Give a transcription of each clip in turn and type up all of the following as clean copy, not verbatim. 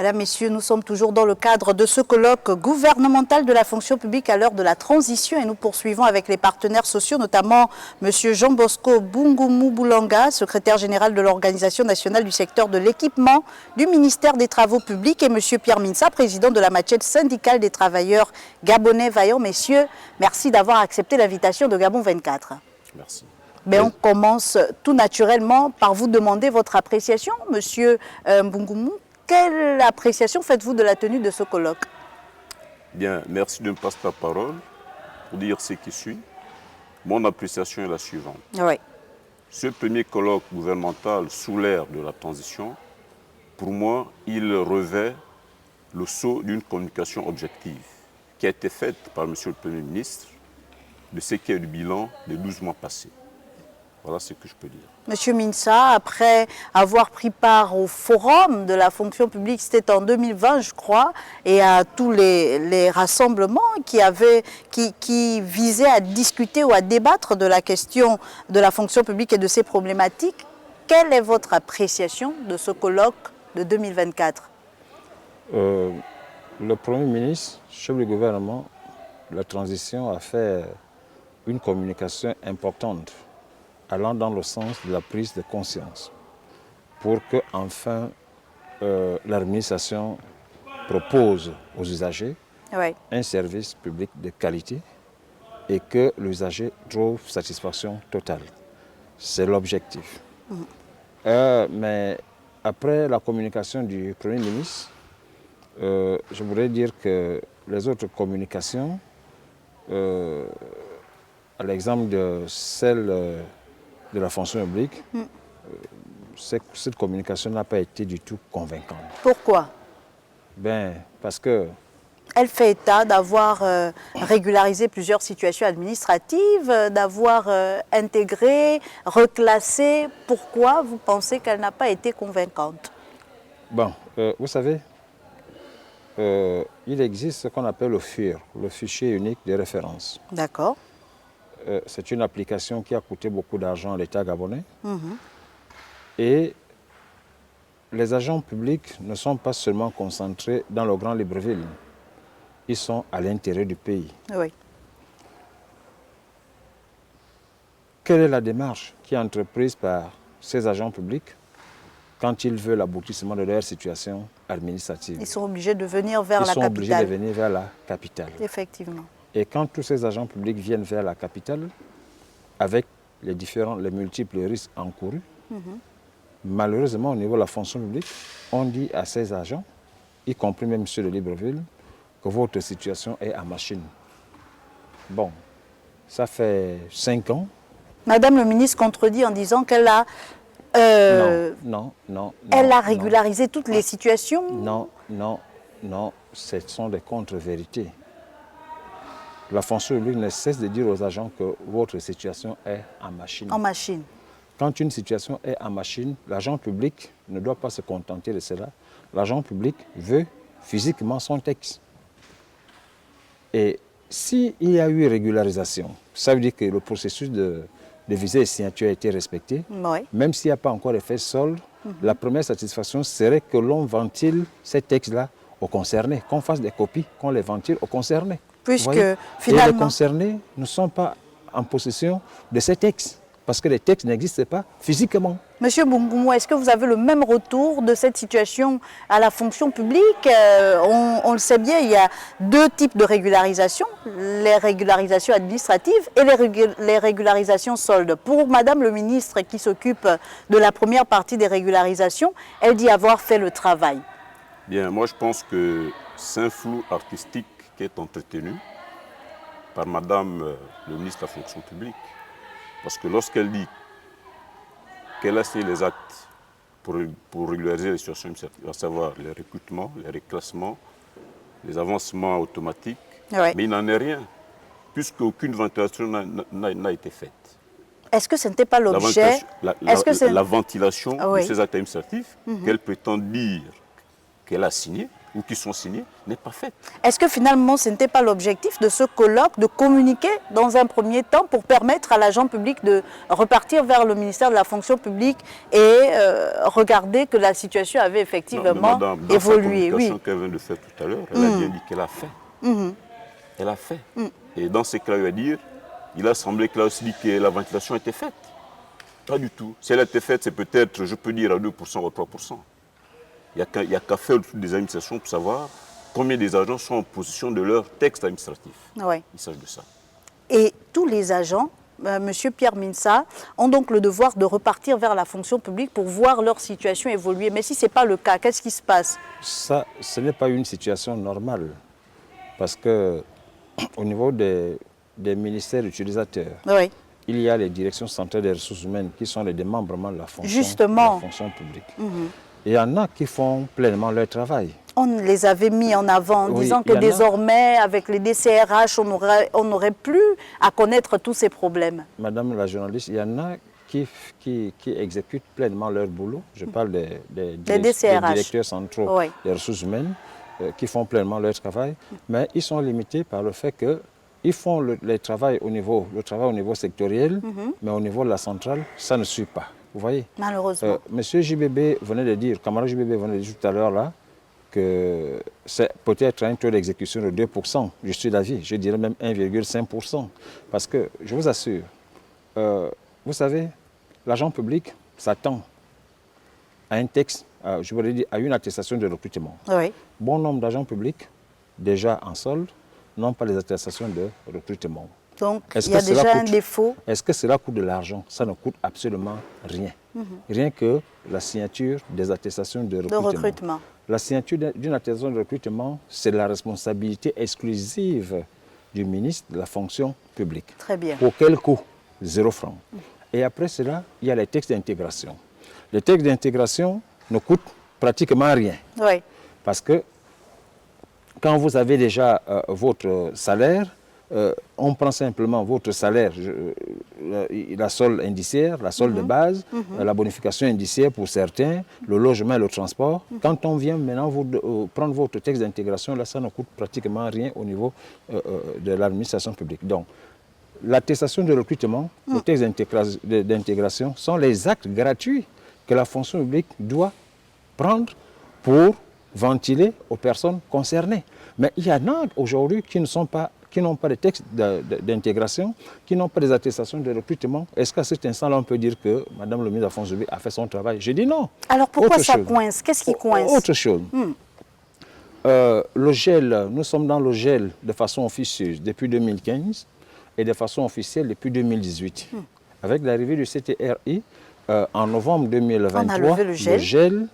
Mesdames, Messieurs, nous sommes toujours dans le cadre de ce colloque gouvernemental de la fonction publique à l'heure de la transition et nous poursuivons avec les partenaires sociaux, notamment M. Jean-Bosco Bungumu-Boulanga, secrétaire général de l'Organisation nationale du secteur de l'équipement du ministère des Travaux publics et M. Pierre Minsa, président de la Machette syndicale des travailleurs gabonais vaillants. Messieurs, merci d'avoir accepté l'invitation de Gabon 24. Merci. Mais on commence tout naturellement par vous demander votre appréciation, M. Bungumu. Quelle appréciation faites-vous de la tenue de ce colloque? Bien, merci de me passer la parole pour dire ce qui suit. Mon appréciation est la suivante. Oui. Ce premier colloque gouvernemental sous l'ère de la transition, pour moi, il revêt le sceau d'une communication objective qui a été faite par M. le Premier ministre de ce qui est le bilan des 12 mois passés. Voilà ce que je peux dire. Monsieur Minsa, après avoir pris part au forum de la fonction publique, c'était en 2020 je crois, et à tous les rassemblements qui visaient à discuter ou à débattre de la question de la fonction publique et de ses problématiques, quelle est votre appréciation de ce colloque de 2024? Le Premier ministre, chef du gouvernement, la transition a fait une communication importante allant dans le sens de la prise de conscience pour que enfin l'administration propose aux usagers un service public de qualité et que l'usager trouve satisfaction totale. C'est l'objectif. Mais après la communication du Premier ministre, je voudrais dire que les autres communications, à l'exemple de celle de la fonction publique, cette communication n'a pas été du tout convaincante. Pourquoi? Parce que... Elle fait état d'avoir régularisé plusieurs situations administratives, d'avoir intégré, reclassé. Pourquoi vous pensez qu'elle n'a pas été convaincante? Vous savez, il existe ce qu'on appelle le FUR, le fichier unique de référence. D'accord. C'est une application qui a coûté beaucoup d'argent à l'État gabonais. Et les agents publics ne sont pas seulement concentrés dans le Grand Libreville. Ils sont à l'intérieur du pays. Oui. Quelle est la démarche qui est entreprise par ces agents publics quand ils veulent l'aboutissement de leur situation administrative? Ils sont obligés de venir vers la capitale. Ils sont obligés de venir vers la capitale. Effectivement. Et quand tous ces agents publics viennent vers la capitale, avec les multiples risques encourus, malheureusement, au niveau de la fonction publique, on dit à ces agents, y compris même ceux de Libreville, que votre situation est en machine. Bon, ça fait 5 ans. Madame le ministre contredit en disant qu'elle a... Elle a régularisé toutes les situations? Non, ce sont des contre-vérités. La fonction publique ne cesse de dire aux agents que votre situation est en machine. En machine. Quand une situation est en machine, l'agent public ne doit pas se contenter de cela. L'agent public veut physiquement son texte. Et s'il y a eu régularisation, ça veut dire que le processus de visa et signature a été respecté. Oui. Même s'il n'y a pas encore effet solde, la première satisfaction serait que l'on ventile ces textes-là aux concernés, qu'on fasse des copies, qu'on les ventile aux concernés. Puisque finalement... Et les concernés ne sont pas en possession de ces textes, parce que les textes n'existent pas physiquement. Monsieur Bungumu, est-ce que vous avez le même retour de cette situation à la fonction publique? On le sait bien, il y a 2 types de régularisation, les régularisations administratives et les régularisations soldes. Pour Madame le ministre qui s'occupe de la première partie des régularisations, elle dit avoir fait le travail. Bien, moi je pense que c'est un flou artistique qui est entretenu par Madame le ministre de la fonction publique. Parce que lorsqu'elle dit qu'elle a signé les actes pour régulariser les situations administratives, à savoir les recrutements, les reclassements, les avancements automatiques, mais il n'en est rien, puisque aucune ventilation n'a été faite. Est-ce que ce n'était pas l'objet? La ventilation de ces actes administratifs qu'elle prétend dire qu'elle a signé, ou qui sont signés n'est pas faite. Est-ce que finalement, ce n'était pas l'objectif de ce colloque de communiquer dans un premier temps pour permettre à l'agent public de repartir vers le ministère de la fonction publique et regarder que la situation avait effectivement madame, évolué? Dans sa communication qu'elle vient de faire tout à l'heure, elle a bien dit qu'elle a fait. Elle a fait. Et dans ce cas-là, il a semblé qu'elle a aussi dit que la ventilation était faite. Pas du tout. Si elle a été faite, c'est peut-être, je peux dire, à 2% ou 3%. Il n'y a qu'à faire le tour des administrations pour savoir combien des agents sont en possession de leur texte administratif. Oui. Il s'agit de ça. Et tous les agents, Monsieur Pierre Minsah, ont donc le devoir de repartir vers la fonction publique pour voir leur situation évoluer. Mais si ce n'est pas le cas, qu'est-ce qui se passe? Ça, ce n'est pas une situation normale. Parce que au niveau des ministères utilisateurs, oui, il y a les directions centrales des ressources humaines qui sont les démembrements de la fonction, justement, de la fonction publique. Il y en a qui font pleinement leur travail. On les avait mis en avant en disant que désormais, avec les DCRH, on n'aurait plus à connaître tous ces problèmes. Madame la journaliste, il y en a qui exécutent pleinement leur boulot. Je parle des directeurs centraux des ressources humaines qui font pleinement leur travail, mais ils sont limités par le fait qu'ils font le travail au niveau sectoriel, mais au niveau de la centrale, ça ne suit pas. Vous voyez? Malheureusement. Monsieur JBB venait de dire, camarade JBB venait de dire tout à l'heure là, que c'est peut-être un taux d'exécution de 2%. Je suis d'avis, je dirais même 1,5%. Parce que, je vous assure, vous savez, l'agent public s'attend à un texte, je voudrais dire, à une attestation de recrutement. Oui. Bon nombre d'agents publics, déjà en solde, n'ont pas les attestations de recrutement. Donc, il y a déjà un défaut. Est-ce que cela coûte de l'argent? Ça ne coûte absolument rien. Rien que la signature des attestations de recrutement. La signature d'une attestation de recrutement, c'est la responsabilité exclusive du ministre de la fonction publique. Très bien. Pour quel coût? 0 francs. Et après cela, il y a les textes d'intégration. Les textes d'intégration ne coûtent pratiquement rien. Oui. Parce que quand vous avez déjà votre salaire, on prend simplement votre salaire, la solde indiciaire, la solde de base, la bonification indiciaire pour certains, le logement et le transport. Quand on vient maintenant prendre votre texte d'intégration, là, ça ne coûte pratiquement rien au niveau de l'administration publique. Donc, l'attestation de recrutement, le texte d'intégration sont les actes gratuits que la fonction publique doit prendre pour ventiler aux personnes concernées. Mais il y en a aujourd'hui qui n'ont pas de texte d'intégration, qui n'ont pas des attestations de recrutement. Est-ce qu'à cet instant-là, on peut dire que Madame le ministre de la fonction publique a fait son travail? Je dis non. Alors pourquoi ça coince? Qu'est-ce qui coince? Autre chose. Le gel, nous sommes dans le gel de façon officieuse depuis 2015 et de façon officielle depuis 2018. Avec l'arrivée du CTRI, en novembre 2023, le gel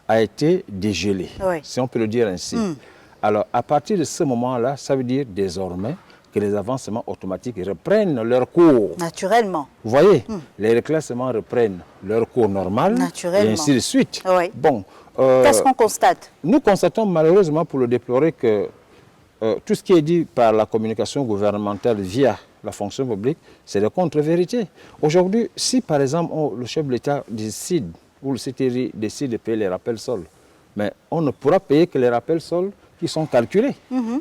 a été dégelé, si on peut le dire ainsi. Alors, à partir de ce moment-là, ça veut dire désormais que les avancements automatiques reprennent leur cours. Naturellement. Vous voyez, les reclassements reprennent leur cours normal, et ainsi de suite. Oui. Bon, qu'est-ce qu'on constate? Nous constatons malheureusement, pour le déplorer, que tout ce qui est dit par la communication gouvernementale via la fonction publique, c'est de contre-vérité. Aujourd'hui, si par exemple le chef de l'État décide, ou le CTRI décide de payer les rappels sols, mais on ne pourra payer que les rappels sols qui sont calculés.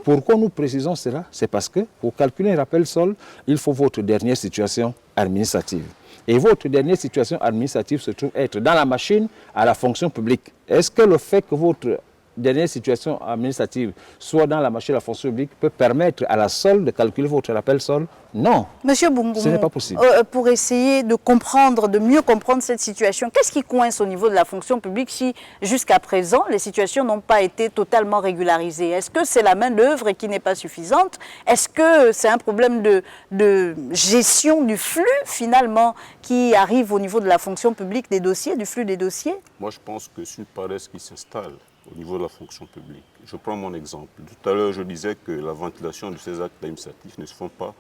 Pourquoi nous précisons cela? C'est parce que pour calculer un rappel sol, il faut votre dernière situation administrative. Et votre dernière situation administrative se trouve être dans la machine à la fonction publique. Est-ce que le fait que votre dernière situation administrative soit dans la machine à la fonction publique peut permettre à la SOL de calculer votre rappel sol? Non. Monsieur Bungoumou, ce n'est pas possible. Pour essayer de comprendre, de mieux comprendre cette situation, qu'est-ce qui coince au niveau de la fonction publique si jusqu'à présent les situations n'ont pas été totalement régularisées? Est-ce que c'est la main-d'œuvre qui n'est pas suffisante? Est-ce que c'est un problème de gestion du flux finalement qui arrive au niveau de la fonction publique des dossiers, du flux des dossiers? Moi je pense que c'est une paresse qui s'installe au niveau de la fonction publique. Je prends mon exemple. Tout à l'heure, je disais que la ventilation de ces actes administratifs ne se font pas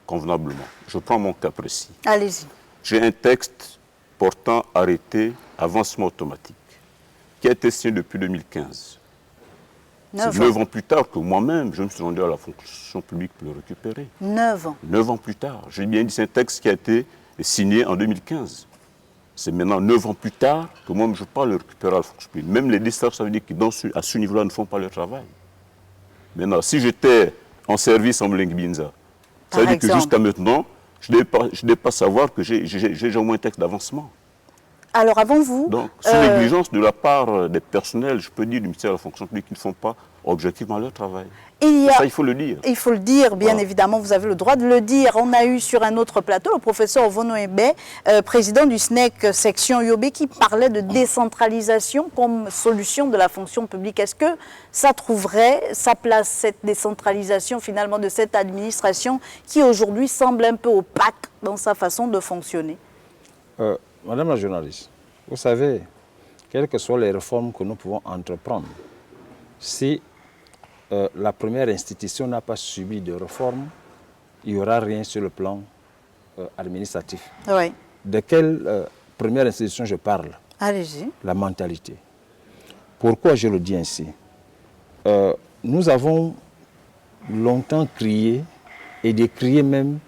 convenablement. Je prends mon cas précis. Allez-y. J'ai un texte portant arrêté avancement automatique qui a été signé depuis 2015. C'est 9 ans plus tard que moi-même, je me suis rendu à la fonction publique pour le récupérer. 9 ans. 9 ans plus tard. J'ai bien dit, c'est un texte qui a été signé en 2015. C'est maintenant 9 ans plus tard que moi, je ne peux pas le récupérer à la fonction publique. Même les décideurs, ça veut dire qu'à ce niveau-là, ne font pas leur travail. Maintenant, si j'étais en service en Mlengbinza, ça veut dire que jusqu'à maintenant, je ne devais pas savoir que j'ai au moins un texte d'avancement. Alors avant vous... Donc, c'est négligence de la part des personnels, je peux dire, du ministère de la fonction publique, qui ne font pas objectivement leur travail. Ça, il faut le dire. Il faut le dire, bien évidemment, vous avez le droit de le dire. On a eu sur un autre plateau le professeur Ovono Ebe, président du SNEC section UOB, qui parlait de décentralisation comme solution de la fonction publique. Est-ce que ça trouverait sa place, cette décentralisation finalement de cette administration qui aujourd'hui semble un peu opaque dans sa façon de fonctionner? Madame la journaliste, vous savez, quelles que soient les réformes que nous pouvons entreprendre, si la première institution n'a pas subi de réforme, il n'y aura rien sur le plan administratif. Oui. De quelle première institution je parle? Allez-y. La mentalité. Pourquoi je le dis ainsi? Nous avons longtemps crié, et décrié même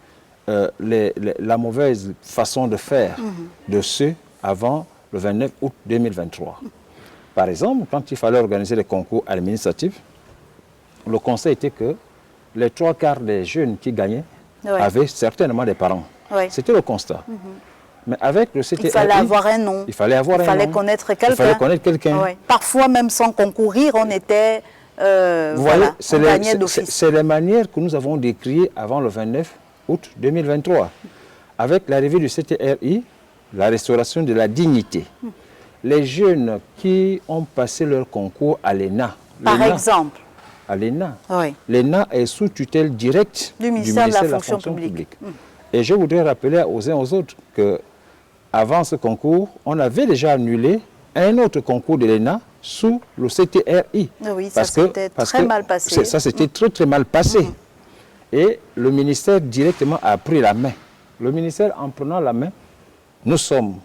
la mauvaise façon de faire de ceux avant le 29 août 2023. Par exemple, quand il fallait organiser les concours administratifs, le conseil était que les 3/4 des jeunes qui gagnaient avaient certainement des parents. C'était le constat. Mais avec le CTRI, il fallait avoir un nom. Il fallait connaître quelqu'un. Il fallait connaître quelqu'un. Parfois, même sans concourir, on était... Vous voyez, c'est les manières que nous avons décriées avant le 29 août 2023. Avec l'arrivée du CTRI, la restauration de la dignité. Les jeunes qui ont passé leur concours à l'ENA. Par exemple. À l'ENA. L'ENA est sous tutelle directe du ministère de la fonction publique. Et je voudrais rappeler aux uns aux autres qu'avant ce concours, on avait déjà annulé un autre concours de l'ENA sous le CTRI. Oui, ça s'était très mal passé. Ça s'était très mal passé. Et le ministère directement a pris la main. Le ministère, en prenant la main, nous sommes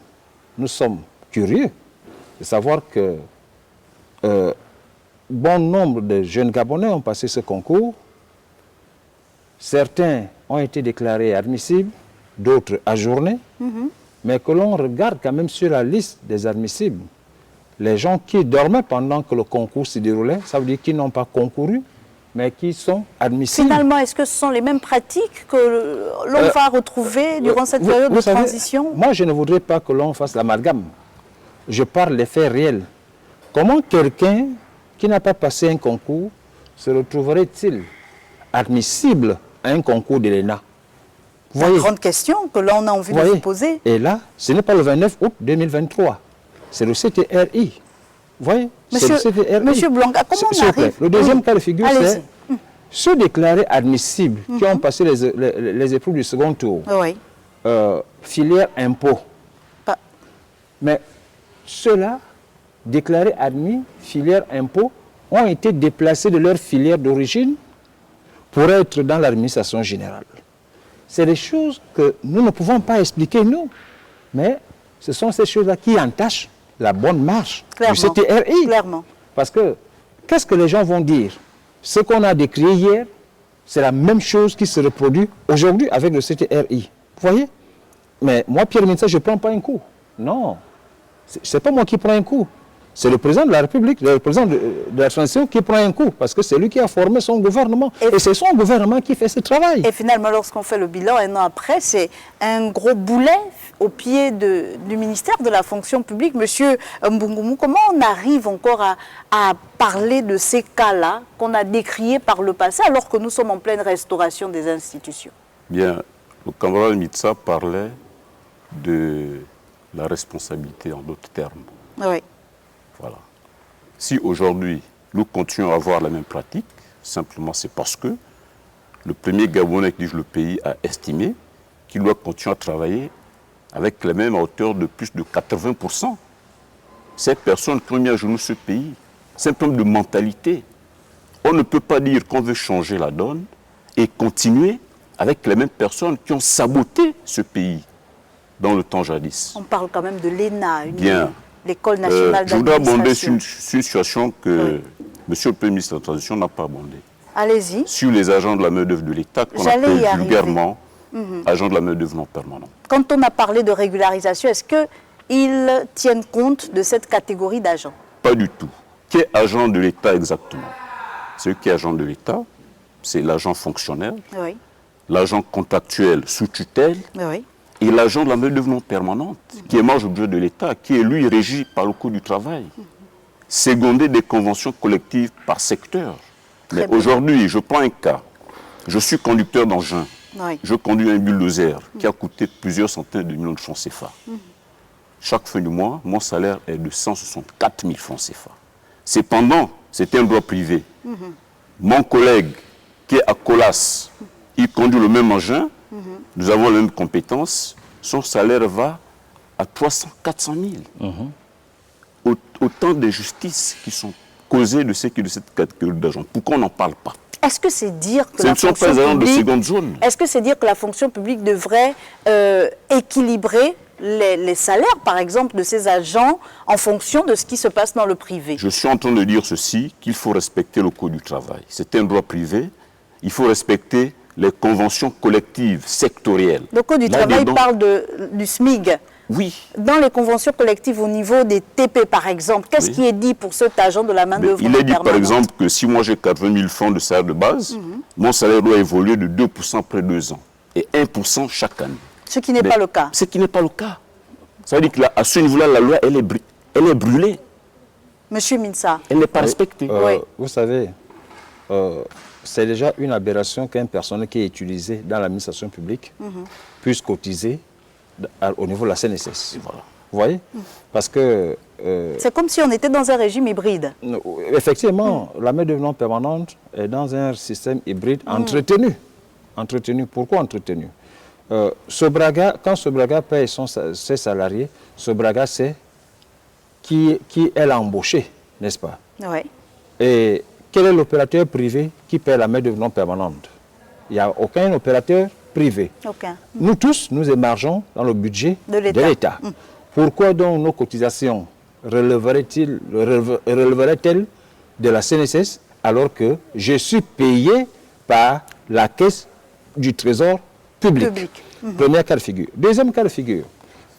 curieux de savoir que bon nombre de jeunes Gabonais ont passé ce concours. Certains ont été déclarés admissibles, d'autres ajournés. Mais que l'on regarde quand même sur la liste des admissibles, les gens qui dormaient pendant que le concours se déroulait, ça veut dire qu'ils n'ont pas concouru, mais qui sont admissibles. Finalement, est-ce que ce sont les mêmes pratiques que l'on va retrouver durant cette période de transition? Moi, je ne voudrais pas que l'on fasse l'amalgame. Je parle des faits réels. Comment quelqu'un qui n'a pas passé un concours se retrouverait-il admissible à un concours de l'ENA? C'est une grande question que l'on a envie de vous poser. Et là, ce n'est pas le 29 août 2023, c'est le CTRI. Vous voyez? Monsieur Blanca, comment on arrive? Le deuxième cas de figure, c'est ceux déclarés admissibles qui ont passé les épreuves du second tour, filière impôt. Mais ceux-là, déclarés admis, filière impôt, ont été déplacés de leur filière d'origine pour être dans l'administration générale. C'est des choses que nous ne pouvons pas expliquer, nous. Mais ce sont ces choses-là qui entachent la bonne marche du CTRI. Clairement. Parce que, qu'est-ce que les gens vont dire? Ce qu'on a décrit hier, c'est la même chose qui se reproduit aujourd'hui avec le CTRI. Vous voyez? Mais moi, Pierre Mintsa, je ne prends pas un coup. Non. Ce n'est pas moi qui prends un coup. C'est le président de la République, le président de la transition qui prend un coup, parce que c'est lui qui a formé son gouvernement. Et c'est son gouvernement qui fait ce travail. Et finalement, lorsqu'on fait le bilan un an après, c'est un gros boulet au pied du ministère de la fonction publique. Monsieur Mbungumu, comment on arrive encore à parler de ces cas-là qu'on a décriés par le passé, alors que nous sommes en pleine restauration des institutions? Bien, le camarade Mitsa parlait de la responsabilité, en d'autres termes. Oui. Voilà. Si aujourd'hui, nous continuons à avoir la même pratique, simplement c'est parce que le premier Gabonais qui dirige le pays a estimé qu'il doit continuer à travailler avec la même hauteur de plus de 80%. Ces personnes qui ont mis à genoux ce pays, c'est un problème de mentalité. On ne peut pas dire qu'on veut changer la donne et continuer avec les mêmes personnes qui ont saboté ce pays dans le temps jadis. On parle quand même de l'ENA, l'école d'administration. nationale d'administration. Je voudrais abonder sur une situation que Monsieur le Premier ministre de la Transition n'a pas abondée. Allez-y. Sur les agents de la main-d'œuvre de l'État, qu'on appelle vulgairement agents de la main-d'œuvre non permanente. Quand on a parlé de régularisation, est-ce que ils tiennent compte de cette catégorie d'agents? Pas du tout. Qui est agent de l'État exactement? Ce qui est agent de l'État, c'est l'agent fonctionnaire, oui, l'agent contractuel sous tutelle, oui, et l'agent de la main-d'œuvre non permanente, qui est membre de l'État, qui est lui régi par le Code du travail, secondé des conventions collectives par secteur. Mais aujourd'hui, je prends un cas. Je suis conducteur d'engin. oui. Je conduis un bulldozer qui a coûté plusieurs centaines de millions de francs CFA. Chaque fin du mois, mon salaire est de 164 000 francs CFA. Cependant, c'est un droit privé. Mon collègue qui est à Colas, il conduit le même engin, nous avons les mêmes compétences, son salaire va à 300 000, 400 000. Autant d'injustices qui sont causées de cette catégorie d'agents. Pourquoi on n'en parle pas? Est-ce que c'est dire que Ce ne sont pas des agents de seconde zone. Est-ce que c'est dire que la fonction publique devrait équilibrer les salaires, par exemple, de ces agents en fonction de ce qui se passe dans le privé? Je suis en train de dire ceci, qu'il faut respecter le Code du travail. C'est un droit privé. Il faut respecter les conventions collectives sectorielles. Le Code du travail parle du SMIG. Oui. Dans les conventions collectives au niveau des TP, par exemple, qu'est-ce qui est dit pour cet agent de la main-d'œuvre? Il est dit, par exemple, que si moi j'ai 80 000 francs de salaire de base, mon salaire doit évoluer de 2% après 2 ans et 1% chaque année. Ce qui n'est pas le cas. Ce qui n'est pas le cas. Ça veut dire qu'à ce niveau-là, la loi, elle est brûlée. Monsieur Minsa. Elle n'est pas respectée. Vous savez, c'est déjà une aberration qu'un personnel qui est utilisé dans l'administration publique puisse cotiser au niveau de la CNSS. Voilà. Vous voyez? Parce que... c'est comme si on était dans un régime hybride. Effectivement, la main-d'œuvre non permanente est dans un système hybride entretenu. Entretenu. Pourquoi entretenu? Sobraga, quand Sobraga paye ses salariés, Sobraga c'est qui elle a embauché, n'est-ce pas? Oui. Et quel est l'opérateur privé qui paie la main-d'œuvre non permanente? Il n'y a aucun opérateur privé. Aucun. Nous tous, nous émargeons dans le budget de l'État. Pourquoi donc nos cotisations relèveraient-elles de la CNSS alors que je suis payé par la caisse du Trésor public. Premier cas de figure. Deuxième cas de figure,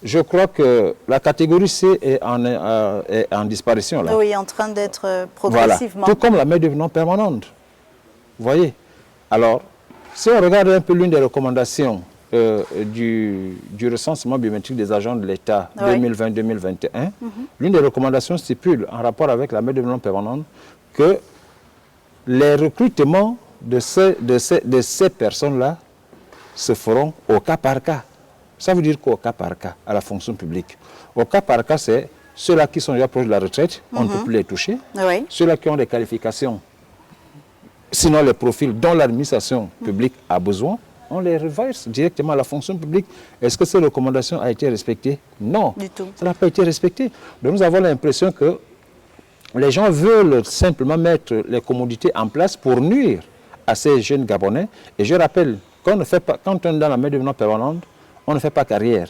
je crois que la catégorie C est en disparition là. Oui, en train d'être progressivement. Voilà. Tout comme la main-d'œuvre non permanente. Vous voyez? Alors, si on regarde un peu l'une des recommandations du recensement biométrique des agents de l'État 2020-2021, l'une des recommandations stipule, en rapport avec la main-d'œuvre non permanente, que les recrutements de ces personnes-là se feront au cas par cas. Ça veut dire qu'au cas par cas, à la fonction publique. Au cas par cas, c'est ceux-là qui sont déjà proches de la retraite, on ne peut plus les toucher. Oui. Ceux-là qui ont des qualifications, sinon les profils dont l'administration publique a besoin, on les reverse directement à la fonction publique. Est-ce que cette recommandation a été respectée? Non, du tout. Ça n'a pas été respecté. Donc nous avons l'impression que les gens veulent simplement mettre les commodités en place pour nuire à ces jeunes Gabonais. Et je rappelle, quand on est dans la main-d'œuvre non permanente, on ne fait pas carrière.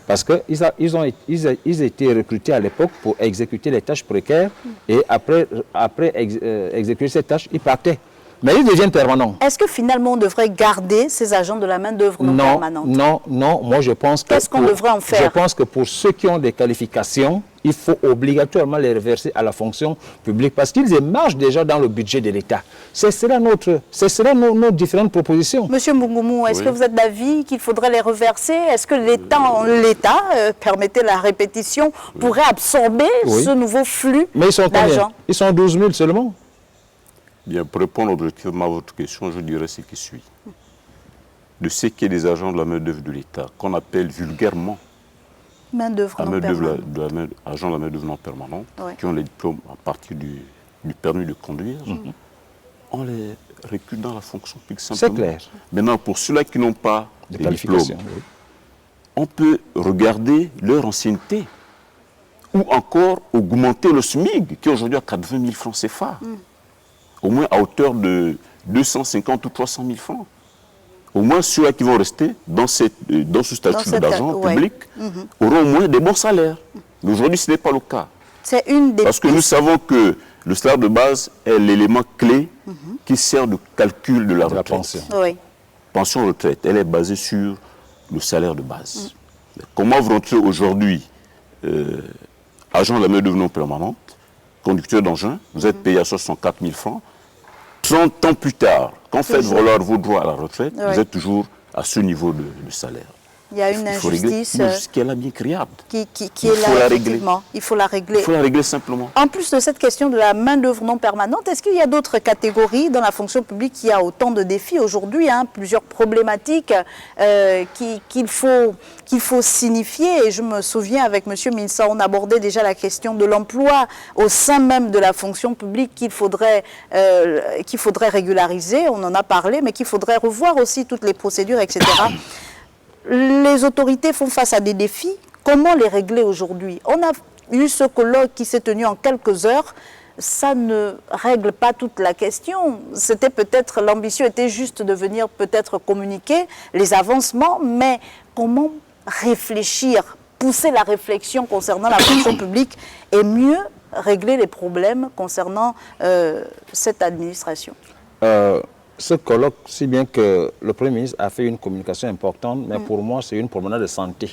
Parce qu'ils étaient recrutés à l'époque pour exécuter les tâches précaires et après exécuter ces tâches, ils partaient. Mais ils deviennent permanents. Est-ce que finalement on devrait garder ces agents de la main-d'œuvre non permanente? Non, moi je pense que... Qu'est-ce qu'on devrait en faire? Je pense que pour ceux qui ont des qualifications, il faut obligatoirement les reverser à la fonction publique parce qu'ils émargent déjà dans le budget de l'État. Ce sera nos différentes propositions. Monsieur Mbungumu, est-ce que vous êtes d'avis qu'il faudrait les reverser? Est-ce que l'État, permettez la répétition, pourrait absorber ce nouveau flux d'agents? Mais ils sont combien? Ils sont 12 000 seulement. Bien, pour répondre objectivement à votre question, je dirais ce qui suit. De ce qui est des agents de la main-d'œuvre de l'État, qu'on appelle vulgairement main-d'œuvre non permanente. Agents de la main-d'œuvre non permanente, qui ont les diplômes à partir du permis de conduire, on les recrute dans la fonction publique simplement. C'est clair. Maintenant, pour ceux-là qui n'ont pas de diplôme, on peut regarder leur ancienneté ou encore augmenter le SMIG, qui est aujourd'hui à 80 000 francs CFA. Au moins à hauteur de 250 ou 300 000 francs. Au moins ceux qui vont rester dans ce statut d'agent public auront au moins des bons salaires. Mais aujourd'hui, ce n'est pas le cas. C'est une des Parce que nous savons que le salaire de base est l'élément clé qui sert de calcul de la retraite. Pension. Pension retraite, elle est basée sur le salaire de base. Comment vous rentrez aujourd'hui agent de la main-d'œuvre non permanente, conducteur d'engin, vous êtes payé à 64 000 francs. 30 ans plus tard, quand vous faites valoir vos droits à la retraite, vous êtes toujours à ce niveau de salaire. Il y a une injustice qui est là bien criable. Qui est là, effectivement. Il faut la régler. Il faut la régler simplement. En plus de cette question de la main-d'œuvre non permanente, est-ce qu'il y a d'autres catégories dans la fonction publique qui a autant de défis aujourd'hui, plusieurs problématiques qu'il faut signifier? Et je me souviens avec M. Minsa, on abordait déjà la question de l'emploi au sein même de la fonction publique qu'il faudrait régulariser. On en a parlé, mais qu'il faudrait revoir aussi toutes les procédures, etc. Les autorités font face à des défis. Comment les régler aujourd'hui? On a eu ce colloque qui s'est tenu en quelques heures. Ça ne règle pas toute la question. C'était peut-être, l'ambition était juste de venir peut-être communiquer les avancements, mais comment réfléchir, pousser la réflexion concernant la fonction publique et mieux régler les problèmes concernant cette administration? Ce colloque, si bien que le Premier ministre a fait une communication importante, mais pour moi, c'est une promenade de santé.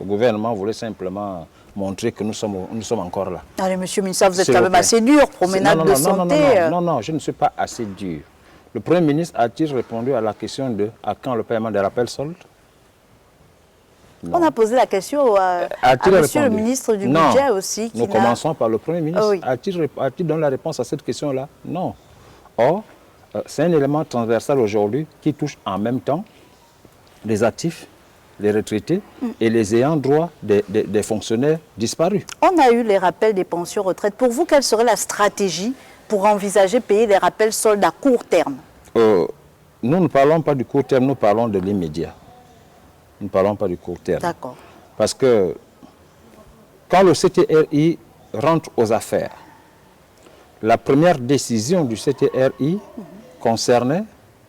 Le gouvernement voulait simplement montrer que nous sommes encore là. Allez, monsieur Minsa, vous êtes quand même assez dur, promenade de santé. Non, je ne suis pas assez dur. Le Premier ministre a-t-il répondu à la question de à quand le paiement des rappels soldes? On a posé la question à monsieur le ministre du Budget aussi. Nous commençons par le Premier ministre. Oui. A-t-il donné la réponse à cette question-là? Non. Or, c'est un élément transversal aujourd'hui qui touche en même temps les actifs, les retraités et les ayants droit des fonctionnaires disparus. On a eu les rappels des pensions retraite. Pour vous, quelle serait la stratégie pour envisager payer les rappels soldes à court terme? Nous ne parlons pas du court terme, nous parlons de l'immédiat. Nous ne parlons pas du court terme. D'accord. Parce que quand le CTRI rentre aux affaires, la première décision du CTRI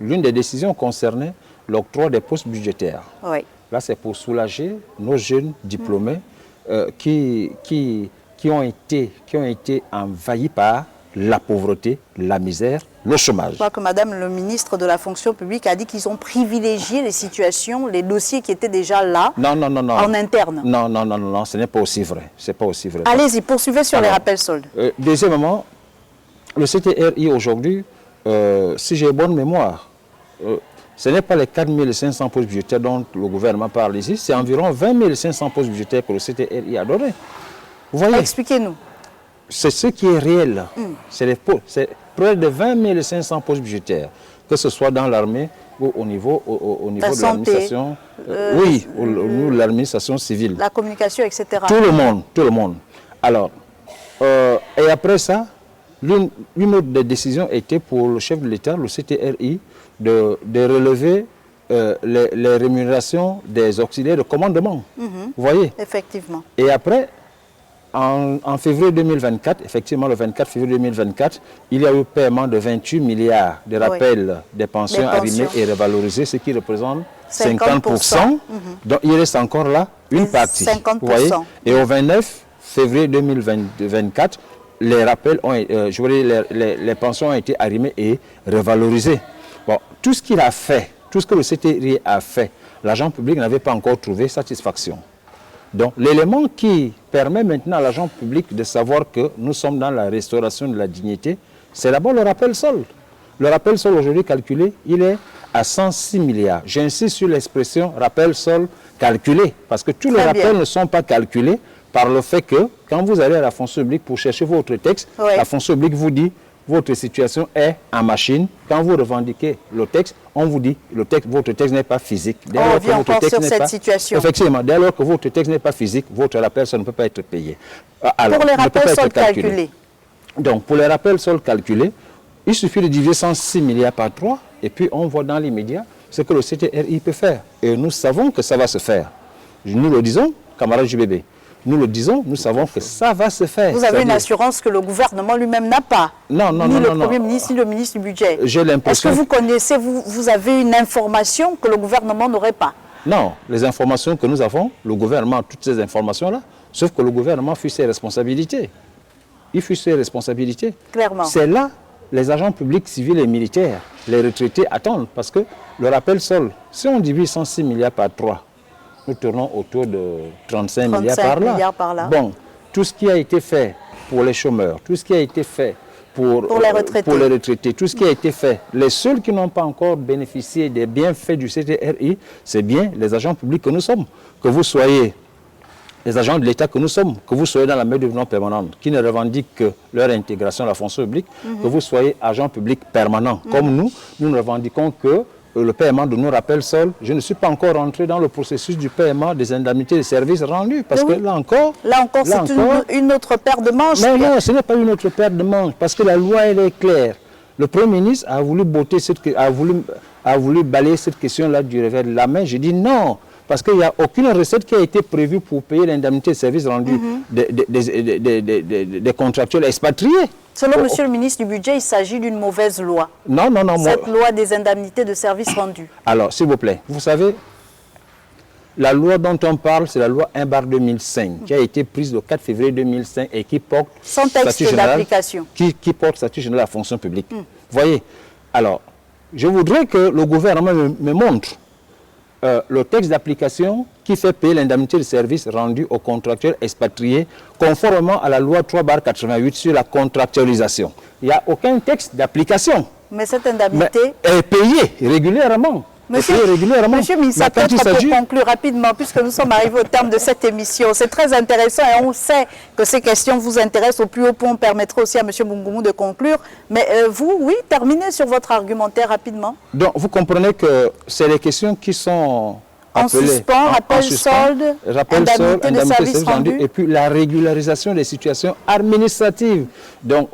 l'une des décisions concernait l'octroi des postes budgétaires. Oui. Là, c'est pour soulager nos jeunes diplômés qui ont été envahis par la pauvreté, la misère, le chômage. Je crois que Madame le ministre de la fonction publique a dit qu'ils ont privilégié les situations, les dossiers qui étaient déjà là, en interne. Non, ce n'est pas aussi vrai. C'est pas aussi vrai. Allez-y, poursuivez sur les rappels soldes. Deuxièmement, le CTRI aujourd'hui, si j'ai bonne mémoire, ce n'est pas les 4 500 postes budgétaires dont le gouvernement parle ici, c'est environ 20 500 postes budgétaires que le CTRI a donné. Vous voyez? Expliquez-nous. C'est ce qui est réel. C'est près de 20 500 postes budgétaires, que ce soit dans l'armée ou au niveau de l'administration. Oui, au niveau de l'administration civile. La communication, etc. Tout le monde. Alors, et après ça, une autre des décisions était pour le chef de l'État, le CTRI, de relever les rémunérations des auxiliaires de commandement. Vous voyez? Effectivement. Et après, en février 2024, effectivement le 24 février 2024, il y a eu paiement de 28 milliards de rappels des pensions arrimées et revalorisées, ce qui représente 50%. Donc il reste encore là une partie. 50%. Vous voyez? Et au 29 février 2024, les rappels les pensions ont été arrimées et revalorisées. Bon, tout ce qu'il a fait, tout ce que le CTRI a fait, l'agent public n'avait pas encore trouvé satisfaction. Donc, l'élément qui permet maintenant à l'agent public de savoir que nous sommes dans la restauration de la dignité, c'est d'abord le rappel solde. Le rappel solde aujourd'hui calculé, il est à 106 milliards. J'insiste sur l'expression rappel solde calculé, parce que tous les rappels ne sont pas calculés par le fait que, quand vous allez à la fonction publique pour chercher votre texte, la fonction publique vous dit votre situation est en machine. Quand vous revendiquez le texte, on vous dit votre texte n'est pas physique. On revient encore sur cette situation. Effectivement, dès lors que votre texte n'est pas physique, votre rappel solde ne peut pas être payé. Alors, pour les rappels soldes calculés. Donc, pour les rappels soldes calculés, il suffit de diviser 106 milliards par 3 et puis on voit dans l'immédiat ce que le CTRI peut faire. Et nous savons que ça va se faire. Nous le disons, camarades JBB. Nous le disons, nous savons que ça va se faire. Vous avez une assurance que le gouvernement lui-même n'a pas. Non. Ni le Premier ministre, ni le ministre du Budget. J'ai l'impression. Est-ce que vous connaissez, vous avez une information que le gouvernement n'aurait pas? Non, les informations que nous avons, le gouvernement a toutes ces informations-là, sauf que le gouvernement fuit ses responsabilités. Il fuit ses responsabilités. Clairement. C'est là, les agents publics, civils et militaires, les retraités attendent, parce que le rappel solde, si on divise 106 milliards par 3, nous tournons autour de 35 milliards par là. Bon, tout ce qui a été fait pour les chômeurs, tout ce qui a été fait pour les retraités, tout ce qui a été fait, les seuls qui n'ont pas encore bénéficié des bienfaits du CTRI, c'est bien les agents publics que nous sommes. Que vous soyez les agents de l'État que nous sommes, que vous soyez dans la main-d'œuvre permanente, qui ne revendiquent que leur intégration à la fonction publique, que vous soyez agent public permanent. Comme nous ne revendiquons que le paiement de nos rappels sols. Je ne suis pas encore rentré dans le processus du paiement des indemnités de services rendus, parce que là encore c'est une autre paire de manches. Mais non, ce n'est pas une autre paire de manches, parce que la loi, elle est claire. Le Premier ministre a voulu balayer cette question-là du revers de la main. J'ai dit non. Parce qu'il n'y a aucune recette qui a été prévue pour payer l'indemnité de services rendus des contractuels expatriés. Selon Monsieur le ministre du Budget, il s'agit d'une mauvaise loi. Non. Cette loi des indemnités de services rendus. Alors, s'il vous plaît, vous savez, la loi dont on parle, c'est la loi 1/2005, qui a été prise le 4 février 2005 et qui porte sans texte d'application. Qui porte statut général de la fonction publique. Vous voyez, alors, je voudrais que le gouvernement me montre le texte d'application qui fait payer l'indemnité de service rendue aux contractuels expatriés conformément à la loi 3/88 sur la contractualisation. Il n'y a aucun texte d'application. Mais cette indemnité est payée régulièrement. Monsieur le ministre, pour conclure rapidement, puisque nous sommes arrivés au terme de cette émission, c'est très intéressant et on sait que ces questions vous intéressent au plus haut point. On permettra aussi à M. Bungumu de conclure. Mais vous, oui, terminez sur votre argumentaire rapidement. Donc, vous comprenez que c'est les questions qui sont appelées, en suspens, rappel solde, indemnité de services rendus, et puis la régularisation des situations administratives. Donc,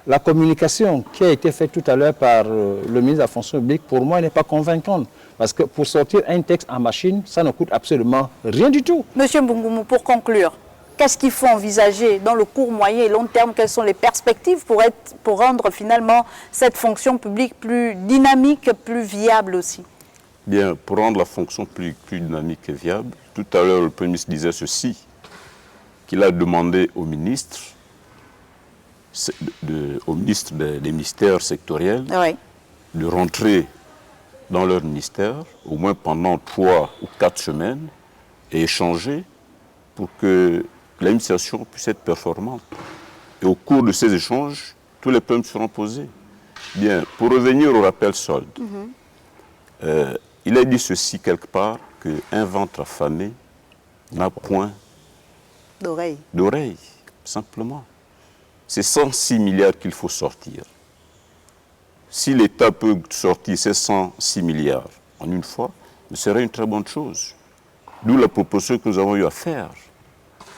la communication qui a été faite tout à l'heure par le ministre de la fonction publique, pour moi, n'est pas convaincante. Parce que pour sortir un texte en machine, ça ne coûte absolument rien du tout. Monsieur Bungumu, pour conclure, qu'est-ce qu'il faut envisager dans le court, moyen et long terme? Quelles sont les perspectives pour rendre finalement cette fonction publique plus dynamique, plus viable aussi? Bien, pour rendre la fonction plus dynamique et viable, tout à l'heure, le Premier ministre disait ceci, qu'il a demandé au ministre des ministères sectoriels de rentrer dans leur ministère, au moins pendant 3 ou 4 semaines, et échanger pour que l'administration puisse être performante. Et au cours de ces échanges, tous les problèmes seront posés. Bien, pour revenir au rappel solde, il a dit ceci quelque part, qu'un ventre affamé n'a point d'oreille, simplement. C'est 106 milliards qu'il faut sortir. Si l'État peut sortir ces 106 milliards en une fois, ce serait une très bonne chose. D'où la proposition que nous avons eu à faire,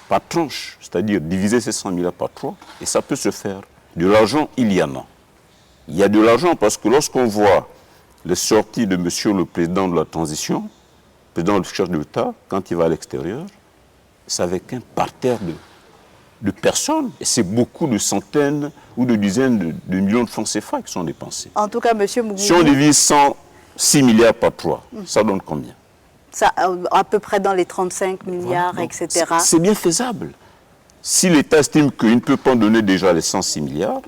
par tranche, c'est-à-dire diviser ces 100 milliards par 3, et ça peut se faire. De l'argent, il y en a. Il y a de l'argent parce que lorsqu'on voit les sorties de monsieur le président de la transition, président du chef de l'État, quand il va à l'extérieur, c'est avec un parterre de personnes. Et c'est beaucoup de centaines ou de dizaines de millions de francs CFA qui sont dépensés. En tout cas, M. Bungumu... Si on divise 106 milliards par 3, ça donne combien? Ça, à peu près dans les 35 milliards, voilà, etc. C'est bien faisable. Si l'État estime qu'il ne peut pas donner déjà les 106 milliards,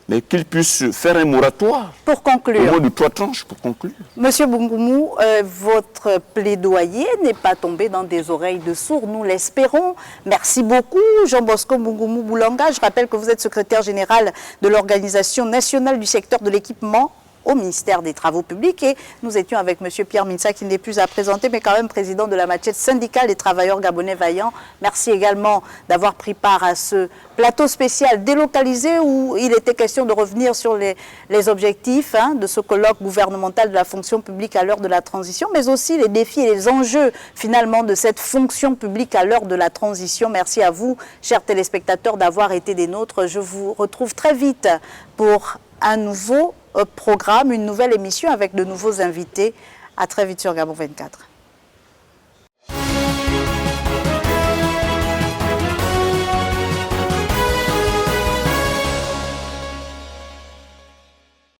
mais qu'il puisse faire un moratoire. Pour conclure. Au moins de 3 tranches pour conclure. Monsieur Bungumu, votre plaidoyer n'est pas tombé dans des oreilles de sourds, nous l'espérons. Merci beaucoup, Jean-Bosco Bungumu Boulanga. Je rappelle que vous êtes secrétaire général de l'Organisation nationale du secteur de l'équipement au ministère des Travaux publics. Et nous étions avec M. Pierre Minsa, qui n'est plus à présenter, mais quand même président de la Machette syndicale des travailleurs gabonais vaillants. Merci également d'avoir pris part à ce plateau spécial délocalisé où il était question de revenir sur les objectifs de ce colloque gouvernemental de la fonction publique à l'heure de la transition, mais aussi les défis et les enjeux finalement de cette fonction publique à l'heure de la transition. Merci à vous, chers téléspectateurs, d'avoir été des nôtres. Je vous retrouve très vite pour un nouveau programme, une nouvelle émission avec de nouveaux invités. À très vite sur Gabon 24.